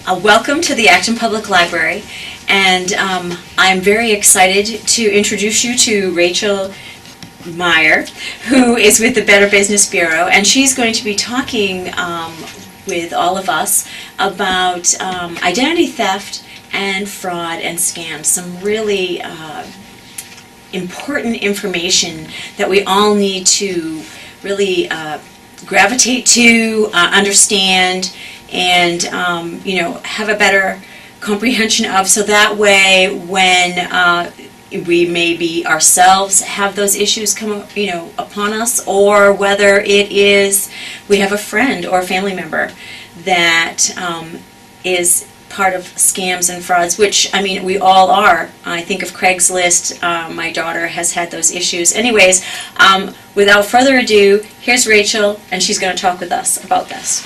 Welcome to the Acton Public Library, and I'm very excited to introduce you to Rachel Meyer, who is with the Better Business Bureau, and she's going to be talking with all of us about identity theft and fraud and scams, some really important information that we all need to really gravitate to, understand, and have a better comprehension of, so that way when we maybe ourselves have those issues come upon us, or whether it is we have a friend or a family member that is part of scams and frauds, which, I mean, we all are. I think of Craigslist. My daughter has had those issues. Anyways, without further ado, here's Rachel, and she's going to talk with us about this.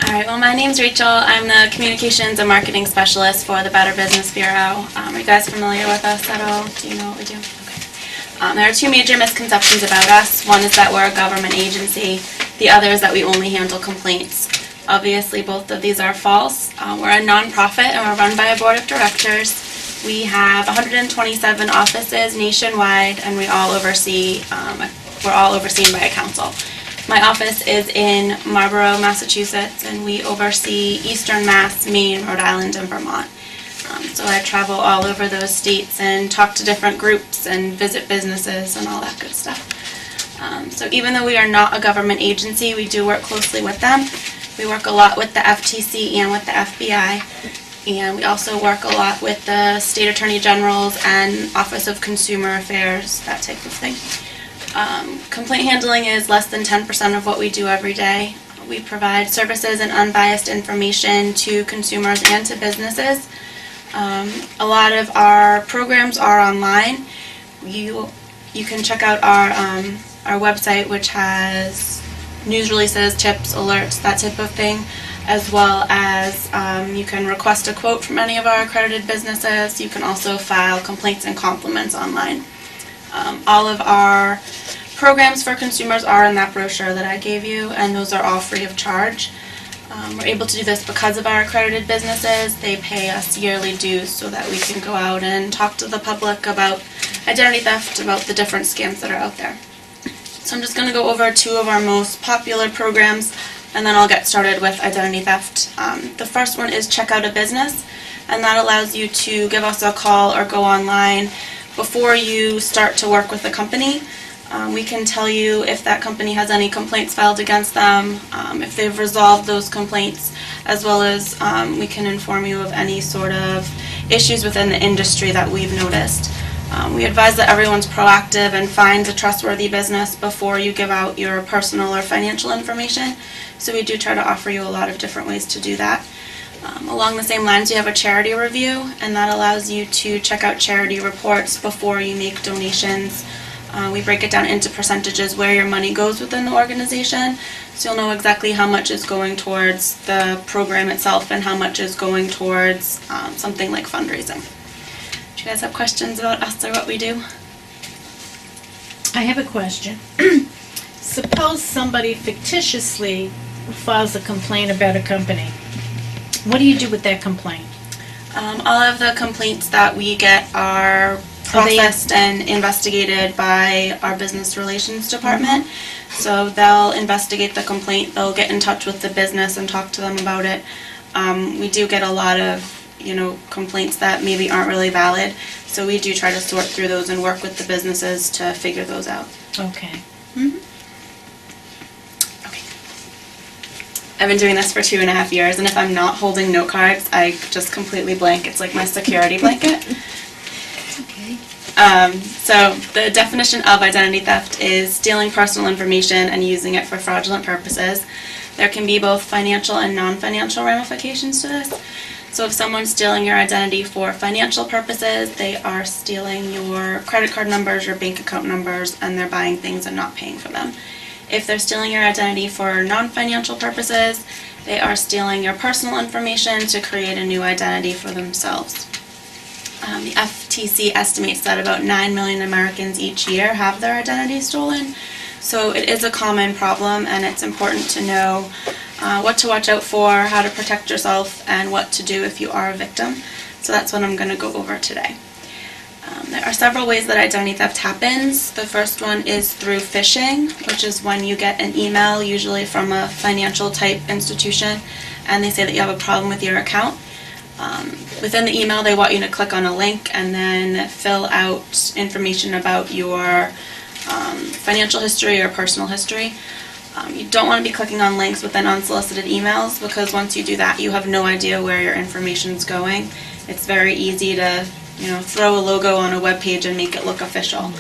All right, well, my name's Rachel. I'm the Communications and Marketing Specialist for the Better Business Bureau. Are you guys familiar with us at all? Do you know what we do? Okay. There are two major misconceptions about us. One is that we're a government agency. The other is that we only handle complaints. Obviously, both of these are false. We're a nonprofit, and we're run by a board of directors. We have 127 offices nationwide, and we're all overseen by a council. My office is in Marlborough, Massachusetts, and we oversee Eastern Mass, Maine, Rhode Island, and Vermont. So I travel all over those states and talk to different groups and visit businesses and all that good stuff. So even though we are not a government agency, we do work closely with them. We work a lot with the FTC and with the FBI, and we also work a lot with the State Attorney Generals and Office of Consumer Affairs, that type of thing. Complaint handling is less than 10% of what we do every day. We provide services and unbiased information to consumers and to businesses. A lot of our programs are online. You can check out our website, which has news releases, tips, alerts, that type of thing, as well as you can request a quote from any of our accredited businesses. You can also file complaints and compliments online. All of our programs for consumers are in that brochure that I gave you, and those are all free of charge. We're able to do this because of our accredited businesses. They pay us yearly dues so that we can go out and talk to the public about identity theft, about the different scams that are out there. So I'm just going to go over two of our most popular programs, and then I'll get started with identity theft. The first one is Check Out a Business, and that allows you to give us a call or go online before you start to work with a company. We can tell you if that company has any complaints filed against them, if they've resolved those complaints, as well as we can inform you of any sort of issues within the industry that we've noticed. We advise that everyone's proactive and finds a trustworthy business before you give out your personal or financial information, so we do try to offer you a lot of different ways to do that. Along the same lines, you have a charity review, and that allows you to check out charity reports before you make donations. We break it down into percentages where your money goes within the organization, so you'll know exactly how much is going towards the program itself and how much is going towards something like fundraising. Do you guys have questions about us or what we do? I have a question. Suppose somebody fictitiously files a complaint about a company. What do you do with that complaint? All of the complaints that we get are processed and investigated by our business relations department. So they'll investigate the complaint, they'll get in touch with the business and talk to them about it. We do get a lot of complaints that maybe aren't really valid, so we do try to sort through those and work with the businesses to figure those out. Okay. I've been doing this for 2.5 years, and if I'm not holding note cards, I just completely blank. It's like my security blanket. Okay. So the definition of identity theft is stealing personal information and using it for fraudulent purposes. There can be both financial and non-financial ramifications to this. So if someone's stealing your identity for financial purposes, they are stealing your credit card numbers, your bank account numbers, and they're buying things and not paying for them. If they're stealing your identity for non-financial purposes, they are stealing your personal information to create a new identity for themselves. The FTC estimates that about 9 million Americans each year have their identity stolen. So it is a common problem, and it's important to know what to watch out for, how to protect yourself, and what to do if you are a victim. So that's what I'm going to go over today. There are several ways that identity theft happens. The first one is through phishing, which is when you get an email, usually from a financial type institution, and they say that you have a problem with your account. Within the email, they want you to click on a link and then fill out information about your financial history or personal history. You don't want to be clicking on links within unsolicited emails, because once you do that, you have no idea where your information is going. It's very easy to throw a logo on a web page and make it look official.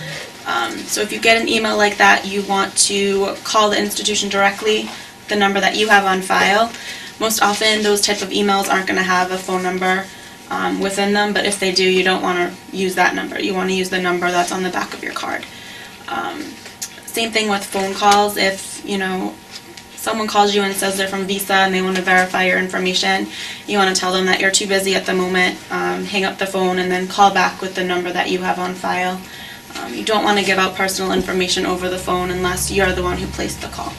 So if you get an email like that, you want to call the institution directly, the number that you have on file. Most often, those type of emails aren't going to have a phone number within them, but if they do, you don't want to use that number. You want to use the number that's on the back of your card. Same thing with phone calls. If someone calls you and says they're from Visa and they want to verify your information, you want to tell them that you're too busy at the moment, hang up the phone, and then call back with the number that you have on file. You don't want to give out personal information over the phone unless you're the one who placed the call.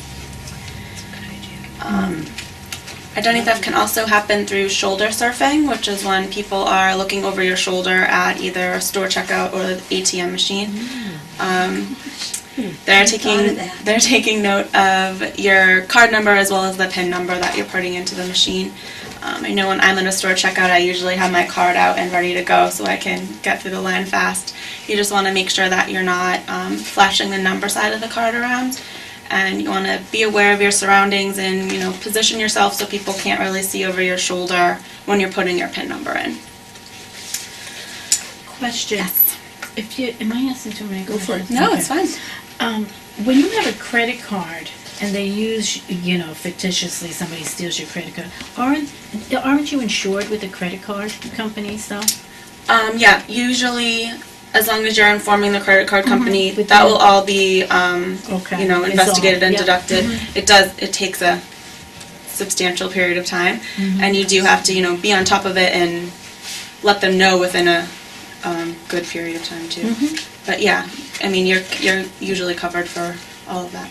Identity theft can also happen through shoulder surfing, which is when people are looking over your shoulder at either a store checkout or the ATM machine. They're taking note of your card number as well as the PIN number that you're putting into the machine. I know when I'm in a store checkout, I usually have my card out and ready to go so I can get through the line fast. You just want to make sure that you're not flashing the number side of the card around, and you want to be aware of your surroundings and position yourself so people can't really see over your shoulder when you're putting your PIN number in. Question. Yes. Am I asking too many? Go for it. No, it's fine. When you have a credit card and they use, fictitiously somebody steals your credit card, aren't you insured with the credit card company stuff? Yeah, usually as long as you're informing the credit card company, With that them. will all be, Okay. investigated and Yep. deducted. It takes a substantial period of time, and you do have to, be on top of it and let them know within a good period of time too. But yeah, you're usually covered for all of that.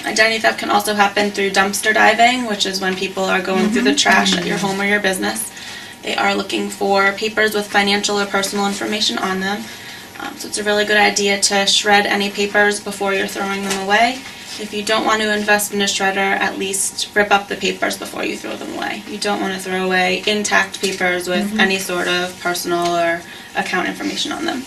Identity theft can also happen through dumpster diving, which is when people are going through the trash at your home or your business. They are looking for papers with financial or personal information on them. So it's a really good idea to shred any papers before you're throwing them away. If you don't want to invest in a shredder, at least rip up the papers before you throw them away. You don't want to throw away intact papers with any sort of personal or account information on them.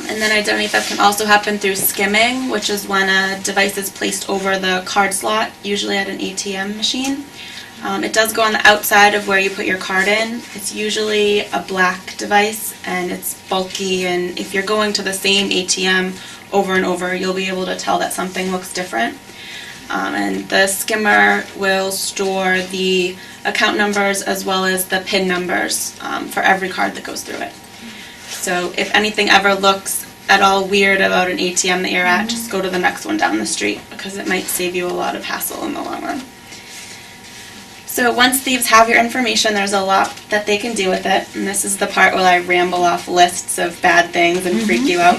And then identity theft can also happen through skimming, which is when a device is placed over the card slot, usually at an ATM machine. It does go on the outside of where you put your card in. It's usually a black device and it's bulky, and if you're going to the same ATM over and over, you'll be able to tell that something looks different. And the skimmer will store the account numbers as well as the PIN numbers for every card that goes through it. So if anything ever looks at all weird about an ATM that you're at, just go to the next one down the street, because it might save you a lot of hassle in the long run. So once thieves have your information, there's a lot that they can do with it, and this is the part where I ramble off lists of bad things and freak you out.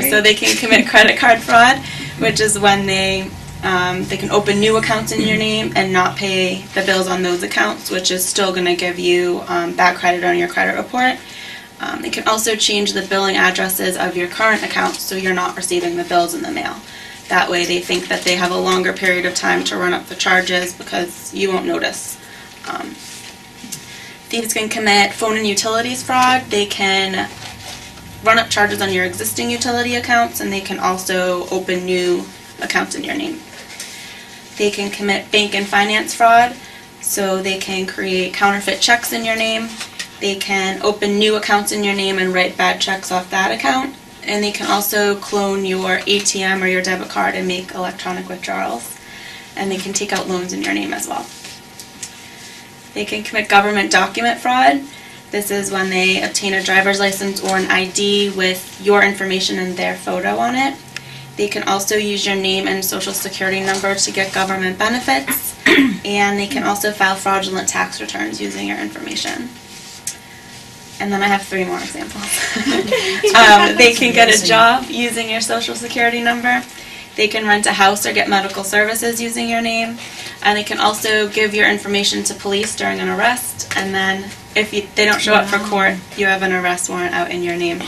So they can commit credit card fraud, which is when they can open new accounts in your name and not pay the bills on those accounts, which is still going to give you bad credit on your credit report. They can also change the billing addresses of your current accounts so you're not receiving the bills in the mail. That way they think that they have a longer period of time to run up the charges because you won't notice. Thieves can commit phone and utilities fraud. They can run up charges on your existing utility accounts, and they can also open new accounts in your name. They can commit bank and finance fraud, so they can create counterfeit checks in your name. They can open new accounts in your name and write bad checks off that account. And they can also clone your ATM or your debit card and make electronic withdrawals. And they can take out loans in your name as well. They can commit government document fraud. This is when they obtain a driver's license or an ID with your information and their photo on it. They can also use your name and social security number to get government benefits. And they can also file fraudulent tax returns using your information. And then I have 3 more examples. They can get a job using your social security number. They can rent a house or get medical services using your name, and they can also give your information to police during an arrest, and then if they don't show up for court, you have an arrest warrant out in your name.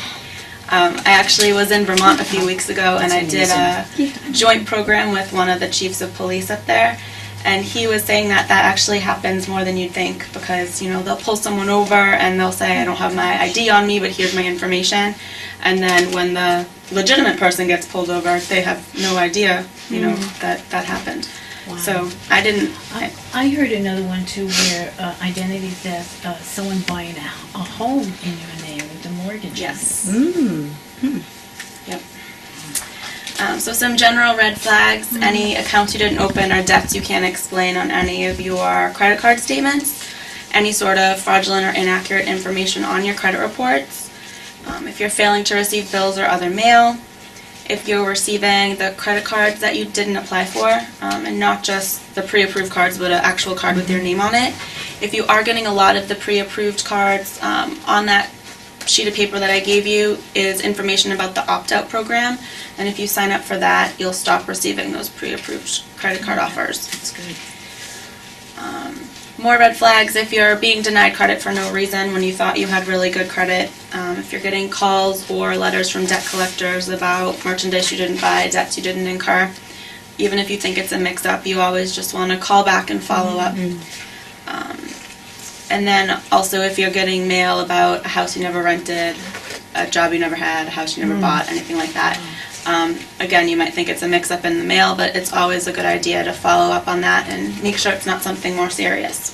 I actually was in Vermont a few weeks ago, and I did a joint program with one of the chiefs of police up there, and he was saying that that actually happens more than you'd think, because, you know, they'll pull someone over and they'll say, I don't have my ID on me, but here's my information. And then when the legitimate person gets pulled over, they have no idea, you know, that happened. Wow. So I didn't. I heard another one too where identity theft, someone buying a home in your name with the mortgages. Yes. Mm. Yep. So some general red flags: any accounts you didn't open or debts you can't explain on any of your credit card statements, any sort of fraudulent or inaccurate information on your credit reports, if you're failing to receive bills or other mail, if you're receiving the credit cards that you didn't apply for, and not just the pre-approved cards, but an actual card with your name on it. If you are getting a lot of the pre-approved cards, on that sheet of paper that I gave you is information about the opt-out program, and if you sign up for that, you'll stop receiving those pre-approved credit card offers. That's good. More red flags: if you're being denied credit for no reason when you thought you had really good credit, if you're getting calls or letters from debt collectors about merchandise you didn't buy, debts you didn't incur, even if you think it's a mix-up, you always just want to call back and follow up. And then also if you're getting mail about a house you never rented, a job you never had, a house you never bought, anything like that. Again, you might think it's a mix-up in the mail, but it's always a good idea to follow up on that and make sure it's not something more serious.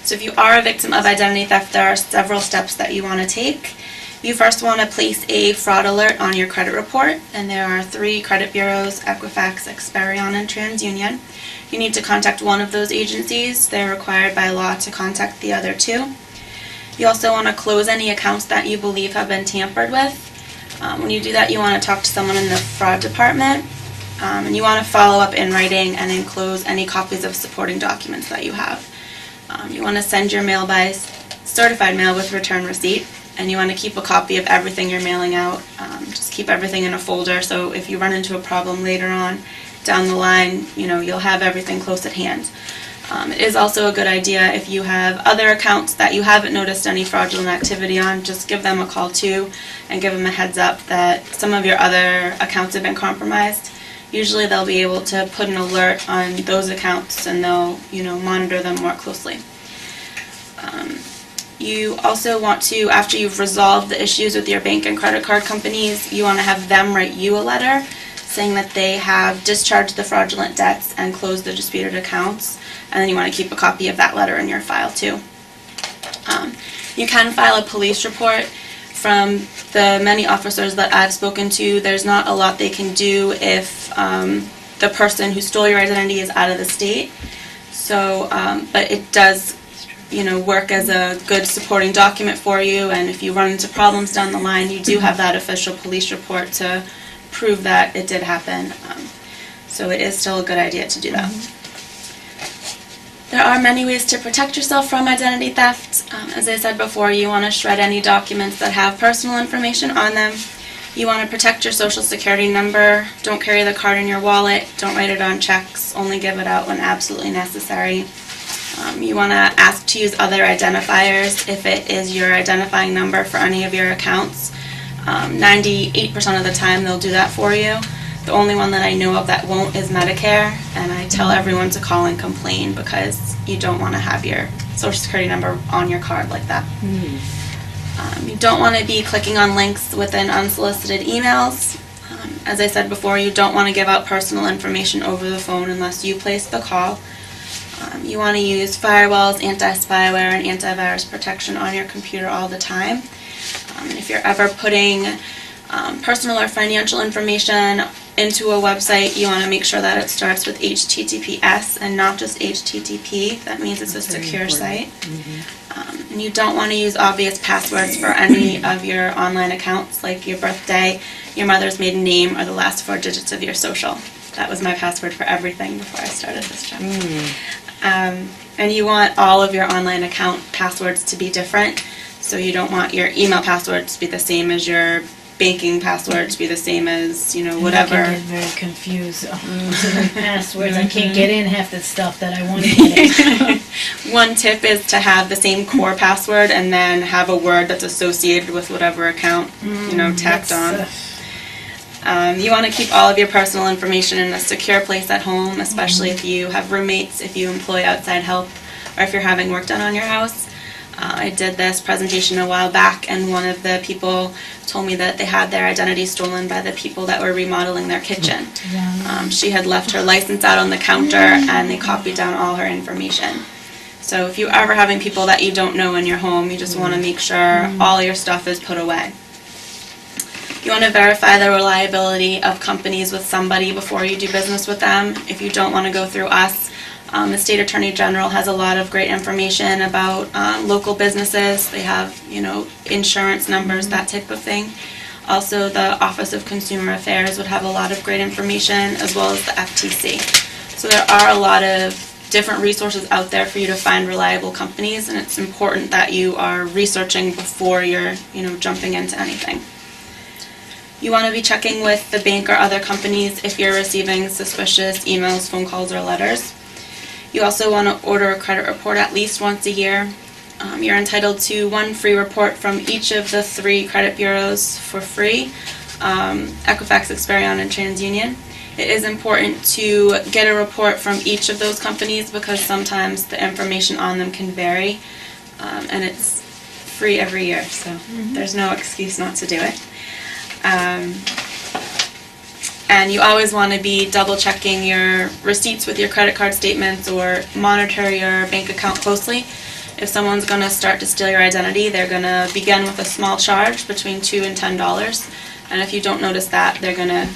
So if you are a victim of identity theft, there are several steps that you want to take. You first want to place a fraud alert on your credit report, and there are 3 credit bureaus: Equifax, Experian, and TransUnion. You need to contact one of those agencies. They're required by law to contact the other 2. You also want to close any accounts that you believe have been tampered with. When you do that, you want to talk to someone in the fraud department, and you want to follow up in writing and enclose any copies of supporting documents that you have. You want to send your mail by certified mail with return receipt, and you want to keep a copy of everything you're mailing out. Just keep everything in a folder, so if you run into a problem later on down the line, you know, you'll have everything close at hand. It is also a good idea if you have other accounts that you haven't noticed any fraudulent activity on, just give them a call too and give them a heads up that some of your other accounts have been compromised. Usually they'll be able to put an alert on those accounts and they'll, you know, monitor them more closely. You also want to, after you've resolved the issues with your bank and credit card companies, you want to have them write you a letter saying that they have discharged the fraudulent debts and closed the disputed accounts, and then you want to keep a copy of that letter in your file too. You can file a police report. From the many officers that I've spoken to, there's not a lot they can do if the person who stole your identity is out of the state. So, but it does, you know, work as a good supporting document for you, and if you run into problems down the line, you do have that official police report to prove that it did happen. So it is still a good idea to do that. There are many ways to protect yourself from identity theft. As I said before, you want to shred any documents that have personal information on them. You want to protect your social security number. Don't carry the card in your wallet. Don't write it on checks. Only give it out when absolutely necessary. You want to ask to use other identifiers if it is your identifying number for any of your accounts. 98% of the time they'll do that for you. The only one that I know of that won't is Medicare, and I tell everyone to call and complain because you don't want to have your social security number on your card like that. You don't want to be clicking on links within unsolicited emails. As I said before, you don't want to give out personal information over the phone unless you place the call. You want to use firewalls, anti-spyware, and antivirus protection on your computer all the time. And if you're ever putting personal or financial information into a website, you want to make sure that it starts with HTTPS and not just HTTP. That means it's a secure site. And you don't want to use obvious passwords for any of your online accounts, like your birthday, your mother's maiden name, or the last 4 digits of your social. That was my password for everything before I started this job. And you want all of your online account passwords to be different. So you don't want your email password to be the same as your banking password to be the same as, I whatever. can get very confused. Oh, so many passwords. I can't get in half the stuff that I want to get in. One tip is to have the same core password and then have a word that's associated with whatever account, tacked on. You want to keep all of your personal information in a secure place at home, especially if you have roommates, if you employ outside help, or if you're having work done on your house. I did this presentation a while back, and one of the people told me that they had their identity stolen by the people that were remodeling their kitchen. She had left her license out on the counter, and they copied down all her information. So if you're ever having people that you don't know in your home, you just want to make sure all your stuff is put away. You want to verify the reliability of companies with somebody before you do business with them. If you don't want to go through us, the State Attorney General has a lot of great information about local businesses. They have, insurance numbers, that type of thing. Also, the Office of Consumer Affairs would have a lot of great information, as well as the FTC. So there are a lot of different resources out there for you to find reliable companies, and it's important that you are researching before you're, jumping into anything. You want to be checking with the bank or other companies if you're receiving suspicious emails, phone calls, or letters. You also want to order a credit report at least once a year. You're entitled to one free report from each of the 3 credit bureaus for free, Equifax, Experian, and TransUnion. It is important to get a report from each of those companies because sometimes the information on them can vary, and it's free every year, so there's no excuse not to do it. And you always want to be double checking your receipts with your credit card statements or monitor your bank account closely. If someone's going to start to steal your identity, they're going to begin with a small charge between $2 and $10. And if you don't notice that, they're going to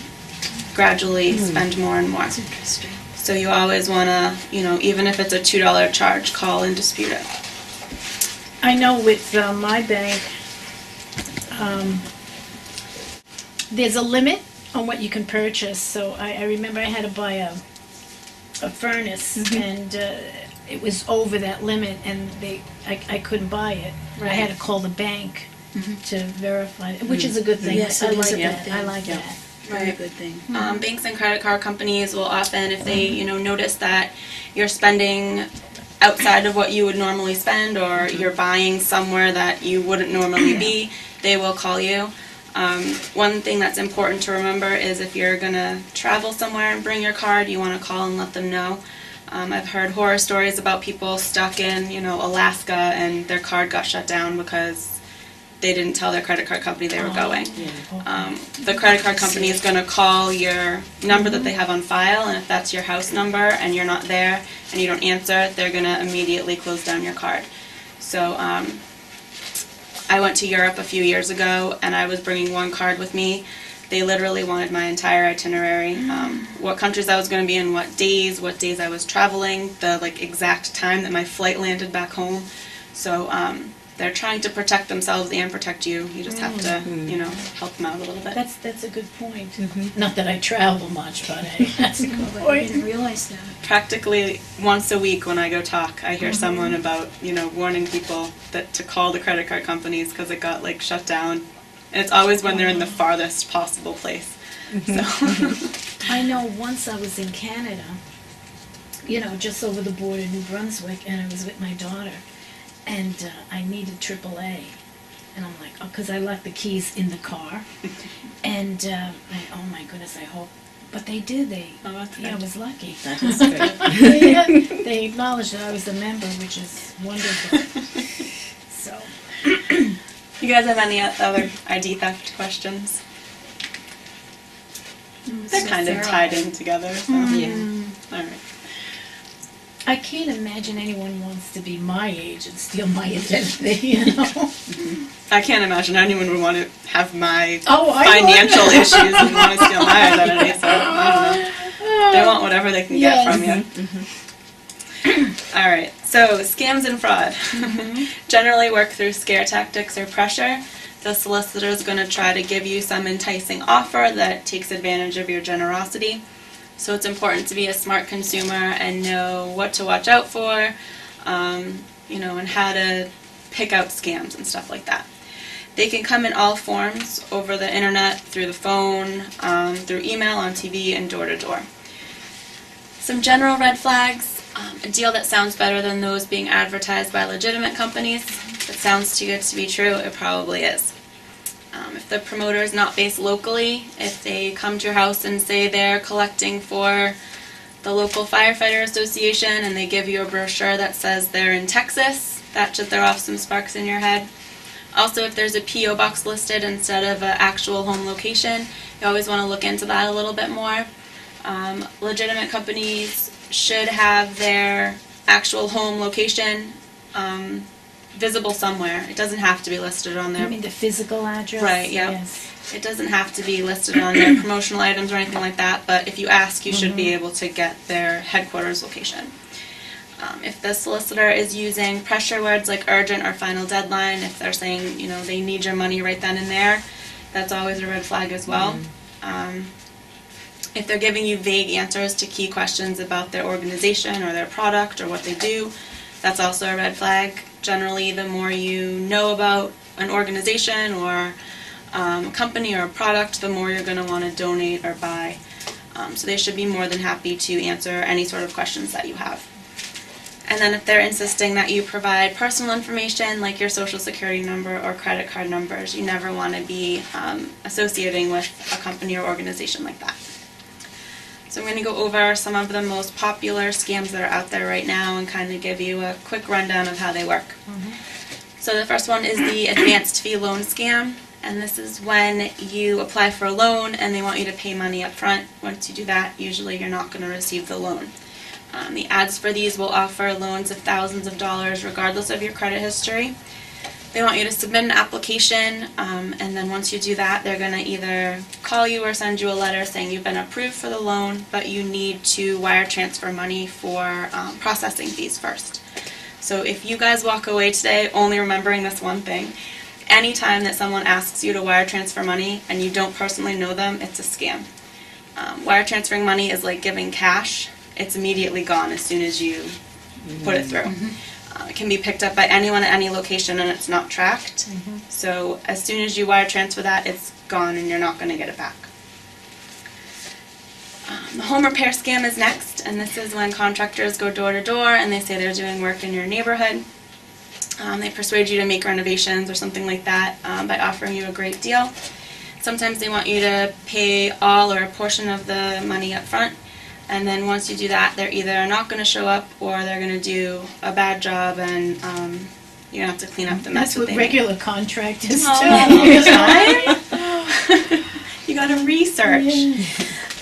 gradually spend more and more. That's interesting. So you always want to, even if it's a $2 charge, call and dispute it. I know with my bank, there's a limit on what you can purchase. So I remember I had to buy a furnace, and it was over that limit, and I couldn't buy it. I had to call the bank to verify it, which is a good thing. Yes, I it is like a good that. thing. I like Yeah. that. Very good thing. Banks and credit card companies will often, if they notice that you're spending outside of what you would normally spend, or you're buying somewhere that you wouldn't normally be, they will call you. One thing that's important to remember is if you're going to travel somewhere and bring your card, you want to call and let them know. I've heard horror stories about people stuck in, Alaska, and their card got shut down because they didn't tell their credit card company they were going. The credit card company is going to call your number that they have on file, and if that's your house number and you're not there and you don't answer, they're going to immediately close down your card. So I went to Europe a few years ago, and I was bringing one card with me. They literally wanted my entire itinerary, what countries I was going to be in, what days I was traveling, the exact time that my flight landed back home. So they're trying to protect themselves and protect you. You just have to, help them out a little bit. That's a good point. Not that I travel much, but that's a good I point. didn't realize that. Practically once a week when I go talk, I hear someone about, warning people that to call the credit card companies because it got shut down. And it's always when they're in the farthest possible place. So. I know once I was in Canada, just over the border, New Brunswick, and I was with my daughter, and I needed AAA. And I'm like, because I left the keys in the car. And oh my goodness, I hope. But they did. I was lucky. That is good. They acknowledged that I was a member, which is wonderful. So. You guys have any other ID theft questions? They're kind of tied in together. So. Yeah. All right. I can't imagine anyone wants to be my age and steal my identity, I can't imagine anyone would want to have my I financial issues and want to steal my identity, so I don't know. They want whatever they can get from you. All right, so scams and fraud. Generally work through scare tactics or pressure. The solicitor is going to try to give you some enticing offer that takes advantage of your generosity. So it's important to be a smart consumer and know what to watch out for, and how to pick out scams and stuff like that. They can come in all forms over the internet, through the phone, through email, on TV, and door to door. Some general red flags: a deal that sounds better than those being advertised by legitimate companies. If it sounds too good to be true, it probably is. If the promoter is not based locally, if they come to your house and say they're collecting for the local firefighter association and they give you a brochure that says they're in Texas, that should throw off some sparks in your head. Also, if there's a P.O. box listed instead of an actual home location, you always want to look into that a little bit more. Legitimate companies should have their actual home location visible somewhere. It doesn't have to be listed on You their... mean the physical address? Right, yeah. Yes. It doesn't have to be listed on their promotional items or anything like that, but if you ask, you should be able to get their headquarters location. If the solicitor is using pressure words like urgent or final deadline, if they're saying, you know, they need your money right then and there, that's always a red flag as well. If they're giving you vague answers to key questions about their organization or their product or what they do, that's also a red flag. Generally, the more you know about an organization or a company or a product, the more you're going to want to donate or buy. So they should be more than happy to answer any sort of questions that you have. And then if they're insisting that you provide personal information like your social security number or credit card numbers, you never want to be associating with a company or organization like that. So I'm going to go over some of the most popular scams that are out there right now and kind of give you a quick rundown of how they work. So the first one is the advanced fee loan scam. And this is when you apply for a loan and they want you to pay money up front. Once you do that, usually you're not going to receive the loan. The ads for these will offer loans of thousands of dollars regardless of your credit history. They want you to submit an application, and then once you do that, they're going to either call you or send you a letter saying you've been approved for the loan, but you need to wire transfer money for processing fees first. So if you guys walk away today only remembering this one thing, anytime that someone asks you to wire transfer money and you don't personally know them, it's a scam. Wire transferring money is like giving cash. It's immediately gone as soon as you put it through. It can be picked up by anyone at any location and it's not tracked. So as soon as you wire transfer that, it's gone and you're not going to get it back. The home repair scam is next, and this is when contractors go door to door and they say they're doing work in your neighborhood. They persuade you to make renovations or something like that by offering you a great deal. Sometimes they want you to pay all or a portion of the money up front. And then once you do that, they're either not going to show up or they're going to do a bad job and you're going to have to clean up the mess That's what they regular contractors do. You got to research.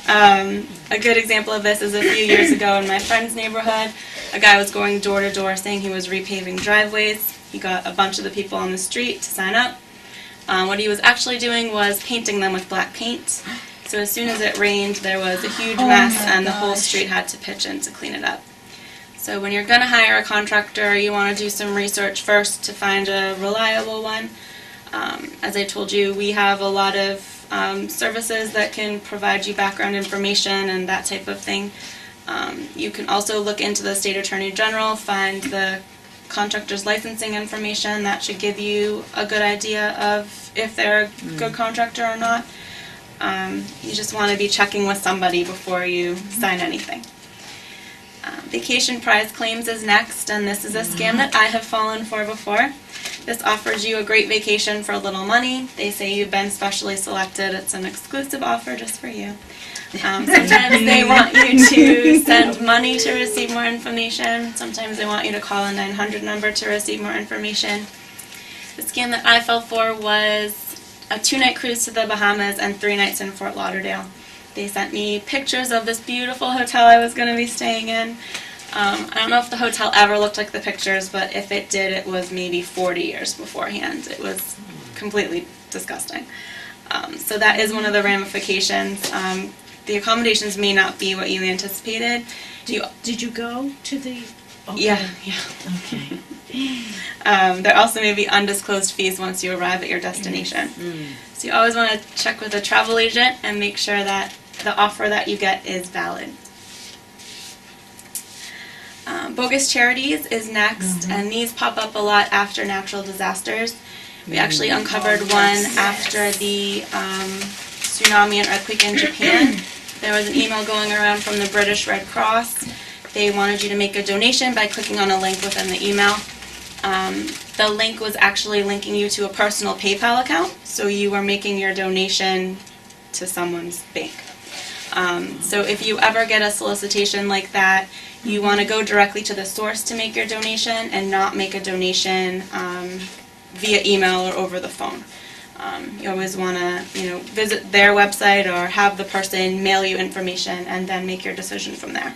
A good example of this is a few years ago in my friend's neighborhood. A guy was going door to door saying he was repaving driveways. He got a bunch of the people on the street to sign up. What he was actually doing was painting them with black paint. So as soon as it rained, there was a huge mess and the whole street had to pitch in to clean it up. So when you're going to hire a contractor, you want to do some research first to find a reliable one. As I told you, we have a lot of services that can provide you background information and that type of thing. You can also look into the State Attorney General, find the contractor's licensing information. That should give you a good idea of if they're a good contractor or not. You just want to be checking with somebody before you sign anything. Vacation prize claims is next, and this is a scam that I have fallen for before. This offers you a great vacation for little money. They say you've been specially selected. It's an exclusive offer just for you. Sometimes they want you to send money to receive more information. Sometimes they want you to call a 900 number to receive more information. The scam that I fell for was a 2-night cruise to the Bahamas and 3 nights in Fort Lauderdale. They sent me pictures of this beautiful hotel I was going to be staying in. I don't know if the hotel ever looked like the pictures, but if it did, it was maybe 40 years beforehand. It was completely disgusting. So that is one of the ramifications. The accommodations may not be what you anticipated. Did you go to the... Okay. Yeah. Okay. There also may be undisclosed fees once you arrive at your destination. So you always want to check with a travel agent and make sure that the offer that you get is valid. Bogus charities is next, and these pop up a lot after natural disasters. We actually uncovered one after the tsunami and earthquake in Japan. There was an email going around from the British Red Cross. They wanted you to make a donation by clicking on a link within the email. The link was actually linking you to a personal PayPal account, so you were making your donation to someone's bank. So if you ever get a solicitation like that, you want to go directly to the source to make your donation and not make a donation via email or over the phone. You always want to, visit their website or have the person mail you information and then make your decision from there.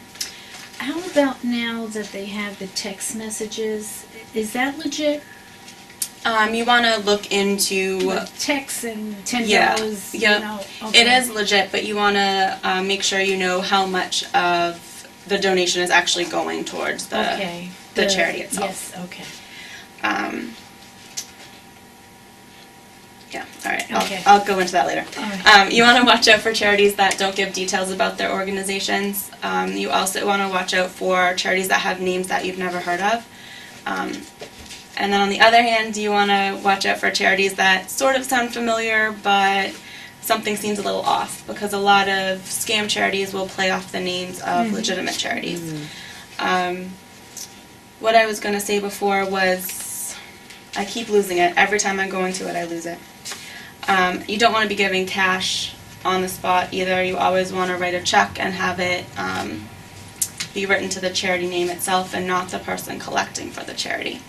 How about now that they have the text messages? Is that legit? You want to look into... Like text and $10, Yeah, Okay. It is legit, but you want to make sure you know how much of the donation is actually going towards the Okay. charity itself. Yes, okay. Yeah, all right. Okay. I'll go into that later. All right. You want to watch out for charities that don't give details about their organizations. You also want to watch out for charities that have names that you've never heard of. And then on the other hand, you want to watch out for charities that sort of sound familiar, but something seems a little off, because a lot of scam charities will play off the names of legitimate charities. What I was going to say before was, I keep losing it. Every time I go into it, I lose it. You don't want to be giving cash on the spot either. You always want to write a check and have it be written to the charity name itself and not the person collecting for the charity.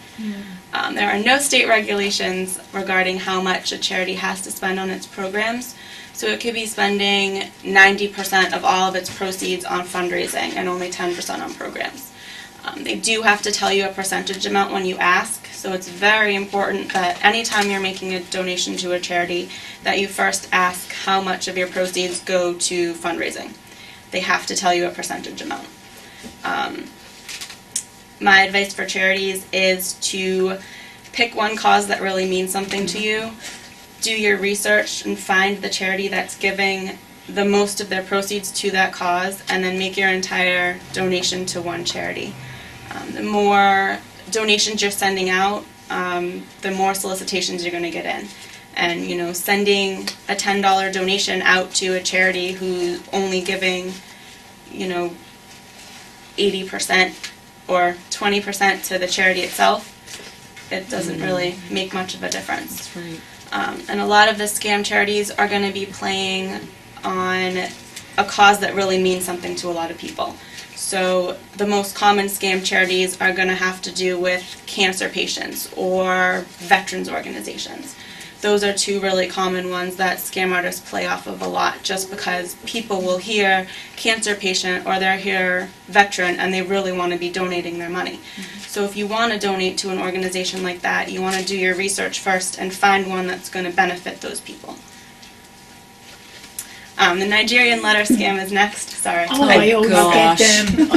There are no state regulations regarding how much a charity has to spend on its programs, so it could be spending 90% of all of its proceeds on fundraising and only 10% on programs. They do have to tell you a percentage amount when you ask, so it's very important that anytime you're making a donation to a charity that you first ask how much of your proceeds go to fundraising. They have to tell you a percentage amount. My advice for charities is to pick one cause that really means something to you, do your research and find the charity that's giving the most of their proceeds to that cause, and then make your entire donation to one charity. The more donations you're sending out, the more solicitations you're going to get in. And, sending a $10 donation out to a charity who's only giving, 80% or 20% to the charity itself, it doesn't really make much of a difference. That's right. And a lot of the scam charities are going to be playing on a cause that really means something to a lot of people. So the most common scam charities are going to have to do with cancer patients or veterans organizations. Those are two really common ones that scam artists play off of a lot, just because people will hear cancer patient or they'll hear veteran and they really want to be donating their money. So if you want to donate to an organization like that, you want to do your research first and find one that's going to benefit those people. The Nigerian letter scam is next. Sorry. Oh, I always gosh. get them.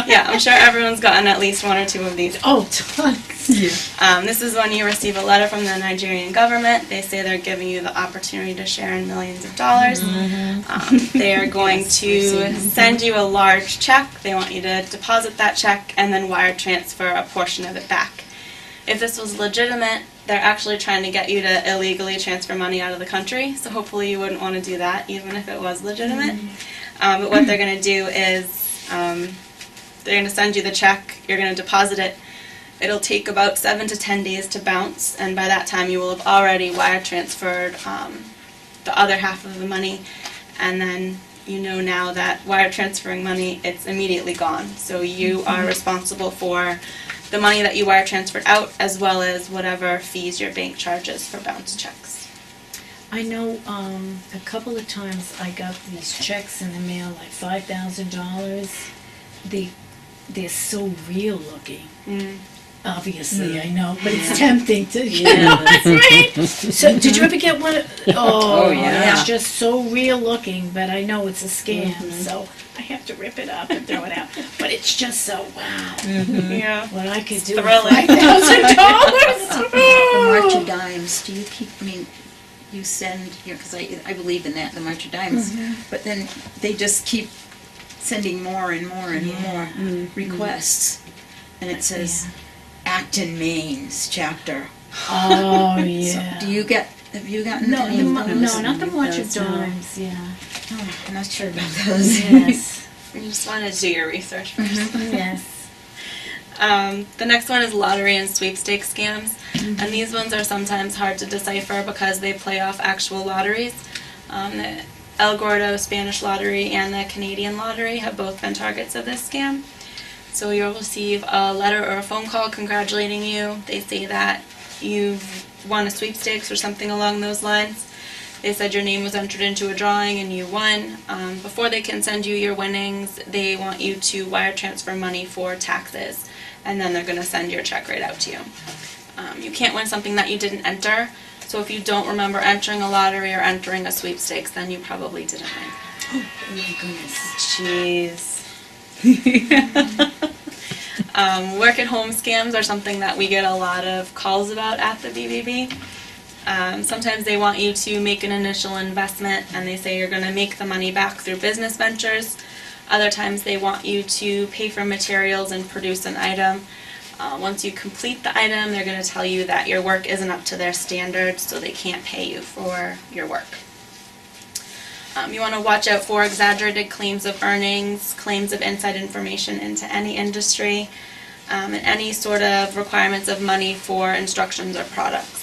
Yeah, I'm sure everyone's gotten at least one or two of these. Oh, tons. This is when you receive a letter from the Nigerian government. They say they're giving you the opportunity to share in millions of dollars. They are going to send you a large check. They want you to deposit that check and then wire transfer a portion of it back. If this was legitimate, they're actually trying to get you to illegally transfer money out of the country, so hopefully you wouldn't want to do that, even if it was legitimate. But what they're going to do is they're going to send you the check, you're going to deposit it. It'll take about 7 to 10 days to bounce, and by that time you will have already wire transferred the other half of the money, and then you know now that wire transferring money, it's immediately gone. So you are responsible for the money that you wire transferred out, as well as whatever fees your bank charges for bounce checks. I know a couple of times I got these checks in the mail, like $5,000. They're so real looking. Obviously, I know, but it's tempting to, right? So, did you ever get one? Oh, yeah. It's just so real looking, but I know it's a scam, so I have to rip it up and throw it out. But it's just so, wow. Yeah. What I could do with Thrilling. $5,000. The March of Dimes, do you keep, you send, because I believe in that, the March of Dimes, but then they just keep sending more and more and more requests. And it says, Acton, Maine's chapter Oh, So yeah. have you gotten No, any of those? no, not the March of Those, no. Dimes, yeah. Oh, I'm not sure about those. Yes, You just want to do your research first. yes. The next one is lottery and sweepstakes scams. And these ones are sometimes hard to decipher because they play off actual lotteries. The El Gordo Spanish Lottery and the Canadian Lottery have both been targets of this scam. So you'll receive a letter or a phone call congratulating you. They say that you've won a sweepstakes or something along those lines. They said your name was entered into a drawing and you won. Before they can send you your winnings, they want you to wire transfer money for taxes, and then they're going to send your check right out to you. You can't win something that you didn't enter, so if you don't remember entering a lottery or entering a sweepstakes, then you probably didn't win. Oh my goodness. Jeez. Work at home scams are something that we get a lot of calls about at the BBB. Sometimes they want you to make an initial investment and they say you're going to make the money back through business ventures. Other times they want you to pay for materials and produce an item. Once you complete the item, they're going to tell you that your work isn't up to their standards, so they can't pay you for your work. You want to watch out for exaggerated claims of earnings, claims of inside information into any industry, and any sort of requirements of money for instructions or products.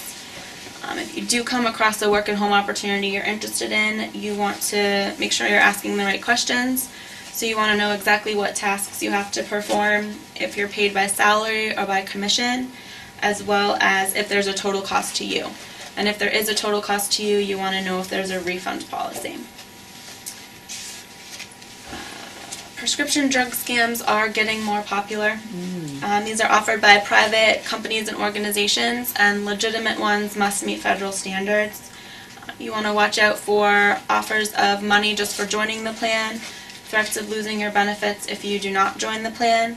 If you do come across a work at home opportunity you're interested in, you want to make sure you're asking the right questions. So you want to know exactly what tasks you have to perform, if you're paid by salary or by commission, as well as if there's a total cost to you. And if there is a total cost to you, you want to know if there's a refund policy. Prescription drug scams are getting more popular. These are offered by private companies and organizations, and legitimate ones must meet federal standards. You want to watch out for offers of money just for joining the plan, threats of losing your benefits if you do not join the plan,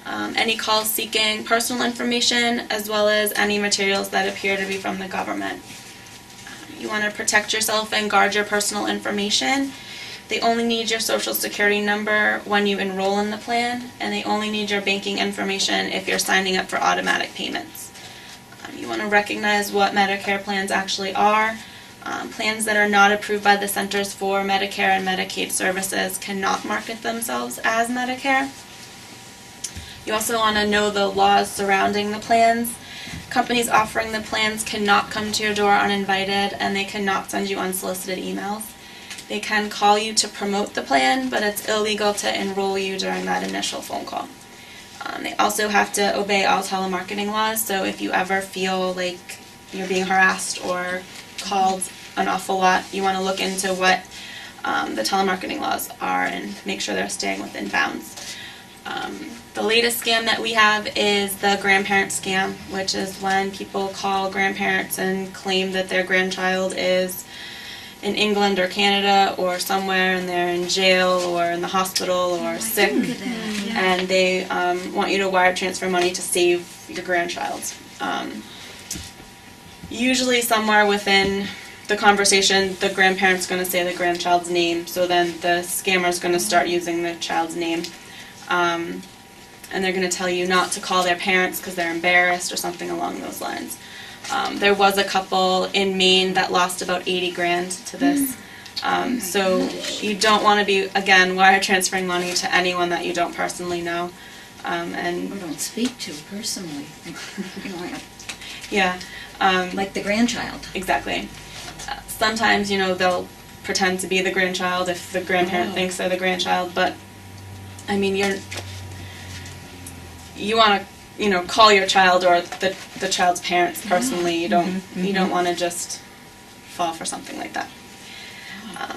any calls seeking personal information, as well as any materials that appear to be from the government. You want to protect yourself and guard your personal information. They only need your social security number when you enroll in the plan, and they only need your banking information if you're signing up for automatic payments. You want to recognize what Medicare plans actually are. Plans that are not approved by the Centers for Medicare and Medicaid Services cannot market themselves as Medicare. You also want to know the laws surrounding the plans. Companies offering the plans cannot come to your door uninvited, and they cannot send you unsolicited emails. They can call you to promote the plan, but it's illegal to enroll you during that initial phone call. They also have to obey all telemarketing laws, so if you ever feel like you're being harassed or called an awful lot, you want to look into what the telemarketing laws are and make sure they're staying within bounds. The latest scam that we have is the grandparent scam, which is when people call grandparents and claim that their grandchild is in England or Canada or somewhere and they're in jail or in the hospital or sick, Look at that. Yeah. and they want you to wire transfer money to save your grandchild. Usually somewhere within the conversation, the grandparent's going to say the grandchild's name, so then the scammer's going to start using the child's name. And they're going to tell you not to call their parents because they're embarrassed or something along those lines. There was a couple in Maine that lost about 80 grand to this. So you don't want to be, again, wire transferring money to anyone that you don't personally know. Or don't speak to personally. You know, Yeah. like the grandchild. Exactly. Sometimes, they'll pretend to be the grandchild if the grandparent thinks they're the grandchild, but, I mean, you want to, call your child or the child's parents personally. You don't want to just fall for something like that.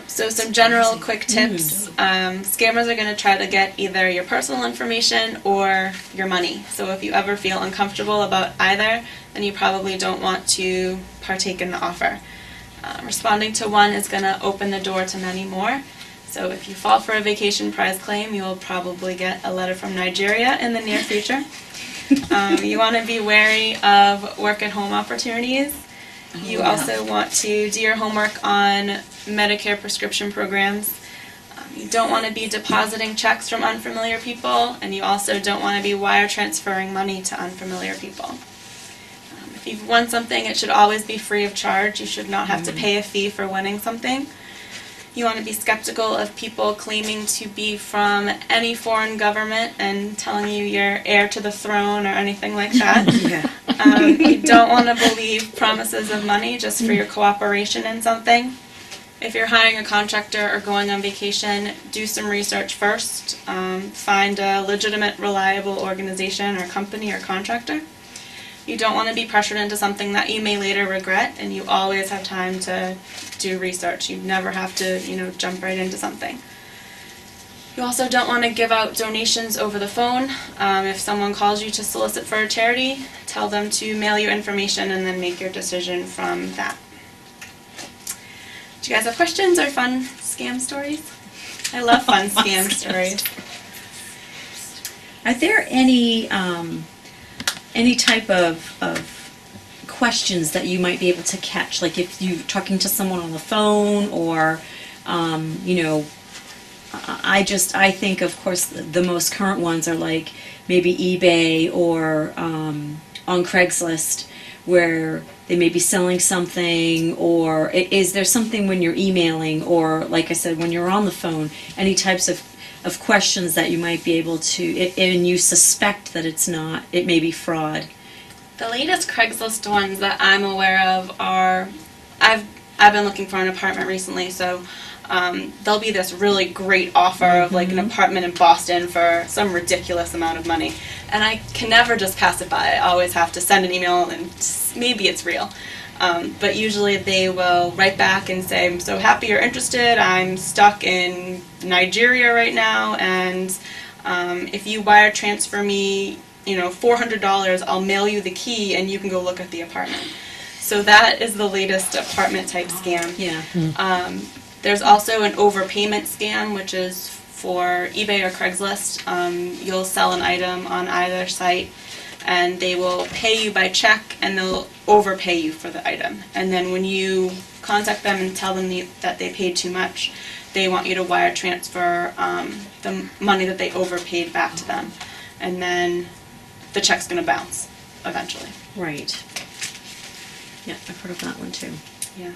So some general quick tips. Scammers are going to try to get either your personal information or your money. So if you ever feel uncomfortable about either, then you probably don't want to partake in the offer. Responding to one is going to open the door to many more. So if you fall for a vacation prize claim, you'll probably get a letter from Nigeria in the near future. You want to be wary of work-at-home opportunities. You also want to do your homework on Medicare prescription programs. You don't want to be depositing checks from unfamiliar people, and you also don't want to be wire transferring money to unfamiliar people. If If you've won something, it should always be free of charge. You should not have to pay a fee for winning something. You want to be skeptical of people claiming to be from any foreign government and telling you you're heir to the throne or anything like that. You don't want to believe promises of money just for your cooperation in something. If you're hiring a contractor or going on vacation, do some research first. Find a legitimate, reliable organization or company or contractor. You don't want to be pressured into something that you may later regret, and you always have time to do research. You never have to, jump right into something. You also don't want to give out donations over the phone. If someone calls you to solicit for a charity, tell them to mail you information and then make your decision from that. Do you guys have questions or fun scam stories? I love fun scam stories. Are there any type of questions that you might be able to catch? Like if you're talking to someone on the phone or, I think, of course, the most current ones are like maybe eBay or on Craigslist where they may be selling something, or is there something when you're emailing or, like I said, when you're on the phone, any types of questions that you might be able to, and you suspect that it may be fraud? The latest Craigslist ones that I'm aware of are, I've been looking for an apartment recently, so there'll be this really great offer of like an apartment in Boston for some ridiculous amount of money. And I can never just pass it by. I always have to send an email and maybe it's real. But usually they will write back and say, I'm so happy you're interested. I'm stuck in Nigeria right now, and if you wire transfer me, $400, I'll mail you the key and you can go look at the apartment. So that is the latest apartment type scam. Yeah. There's also an overpayment scam, which is for eBay or Craigslist. You'll sell an item on either site, and they will pay you by check, and they'll overpay you for the item. And then when you contact them and tell them that they paid too much, they want you to wire transfer the money that they overpaid back to them. And then the check's going to bounce eventually. Right. Yeah, I've heard of that one too. Yeah.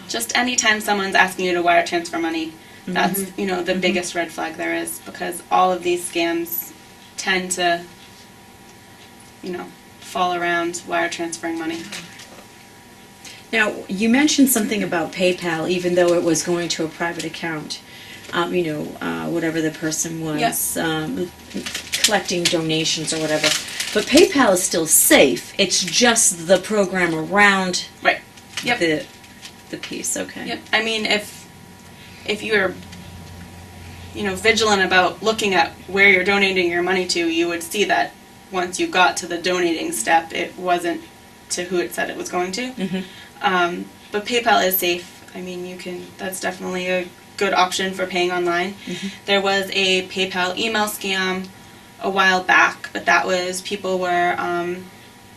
Just anytime someone's asking you to wire transfer money, that's, the biggest red flag there is, because all of these scams tend to, fall around wire transferring money. Now, you mentioned something about PayPal, even though it was going to a private account. Whatever the person was, collecting donations or whatever. But PayPal is still safe. It's just the program around Right. Yep. the piece. Okay. Yep. I mean, if you're, vigilant about looking at where you're donating your money to, you would see that once you got to the donating step, it wasn't to who it said it was going to. Mm-hmm. But PayPal is safe. I mean, that's definitely a good option for paying online. Mm-hmm. There was a PayPal email scam a while back, but that was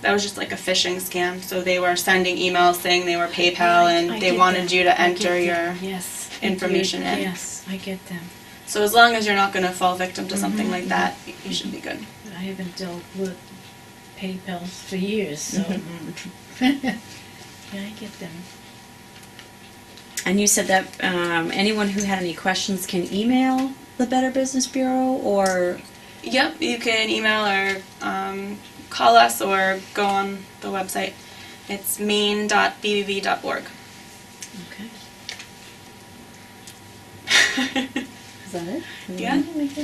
that was just like a phishing scam. So they were sending emails saying they were PayPal and they wanted you to enter your information in. Yes, I get them. So as long as you're not going to fall victim to something like that, you should be good. But I haven't dealt with PayPal for years, so yeah, I get them. And you said that anyone who had any questions can email the Better Business Bureau, or? Yep, you can email or call us or go on the website. It's maine.bbb.org. Okay. Is that it? Yeah. Thank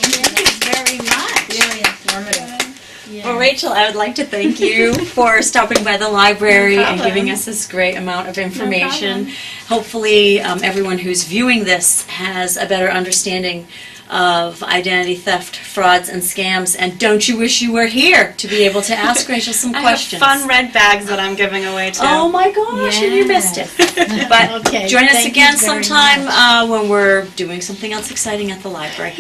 you very much. Really informative. Yeah. Well, Rachel, I would like to thank you for stopping by the library No and problem. giving us this great amount of information. problem. Hopefully, everyone who's viewing this has a better understanding of identity theft, frauds, and scams. And don't you wish you were here to be able to ask Rachel some questions? I have fun red bags that I'm giving away too. Oh my gosh, and you missed it. But Okay, join us thank again you very sometime much. when we're doing something else exciting at the library.